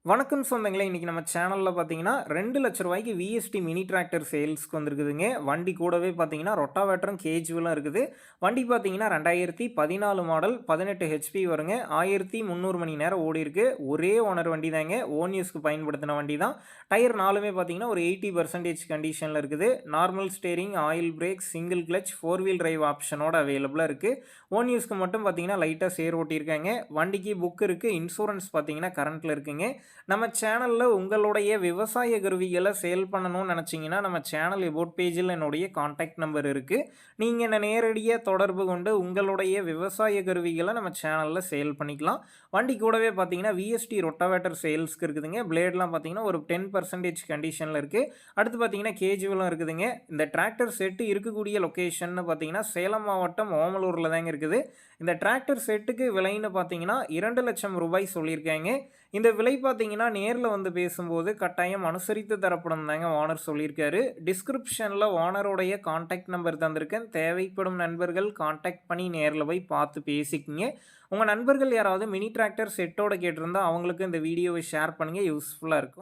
வணக்கம் சொந்தங்களே! இன்னைக்கு நம்ம சேனல்ல பார்த்தீங்கன்னா, ரூ. 2,00,000க்கு விஎஸ்டி மினி டிராக்டர் சேல்ஸ்க்கு வந்திருக்குதுங்க. வண்டி கூடவே பார்த்தீங்கன்னா, ரொட்டாவேட்டரும் கேஜுவலும் இருக்குது. வண்டி பார்த்தீங்கன்னா 2014 மாடல் 18 ஹெச்பி வருங்க. 1300 மணி நேரம் ஓடியிருக்கு. ஒரே ஓனர் வண்டி தாங்க. ஓன் யூஸ்க்கு பயன்படுத்தின வண்டி தான். டயர் 4மே பார்த்தீங்கன்னா, ஒரு 80% கண்டிஷன்ல இருக்குது. Normal steering, oil brake, single clutch, 4 wheel drive ஆப்ஷனோட அவைலபிளா இருக்கு. ஓன் யூஸ்க்கு மட்டும் பார்த்தீங்கன்னா, லைட்டா சேர் ஓட்டியிருக்காங்க. வண்டிக்கு புக் இருக்கு. இன்சூரன்ஸ் பார்த்தீங்கன்னா, கரண்ட்ல இருக்குங்க. நம்ம சேனல்ல உங்களுடைய விவசாய கருவிகள சேல் பண்ணணும்னு நெனச்சீங்கன்னா, நம்ம சேனல் எபோட் பேஜில என்னுடைய கான்டாக்ட் நம்பர் இருக்கு. நீங்க என்ன நேரடியா தொடர்பு கொண்டு உங்களுடைய விவசாய கருவிகள நம்ம சேனல்ல சேல் பண்ணிக்கலாம். வண்டி கூடவே பார்த்தீங்கன்னா, விஎஸ்டி ரொட்டாவேட்டர் சேல்ஸ்க்கு இருக்குதுங்க. பிளேட்லாம் பார்த்தீங்கன்னா, ஒரு 10% கண்டிஷன்ல இருக்கு. அடுத்து பார்த்தீங்கன்னா, கேஜுவலும் இருக்குதுங்க. இந்த டிராக்டர் செட் இருக்கக்கூடிய லொகேஷன்னு பார்த்தீங்கன்னா, சேலம் மாவட்டம் ஓமலூர்ல தாங்க இருக்குது. இந்த டிராக்டர் செட்டுக்கு விலைன்னு பார்த்தீங்கன்னா, ரூ. 2,00,000 சொல்லியிருக்காங்க. இந்த விலை பார்த்தீங்கன்னா, நேர்ல வந்து பேசும்போது கட்டாயம் அனுசரித்து தரப்படும் தாங்க ஓனர் சொல்லியிருக்காரு. டிஸ்கிரிப்ஷன்ல ஓனருடைய கான்டாக்ட் நம்பர் தந்திருக்கேன். தேவைப்படும் நண்பர்கள் கான்டாக்ட் பண்ணி நேர்ல போய் பார்த்து பேசிக்கங்க. உங்க நண்பர்கள் யாராவது மினி டிராக்டர் செட்டோட கேட்டிருந்தா, அவங்களுக்கு இந்த வீடியோவை ஷேர் பண்ணுங்க. யூஸ்ஃபுல்லா இருக்கும்.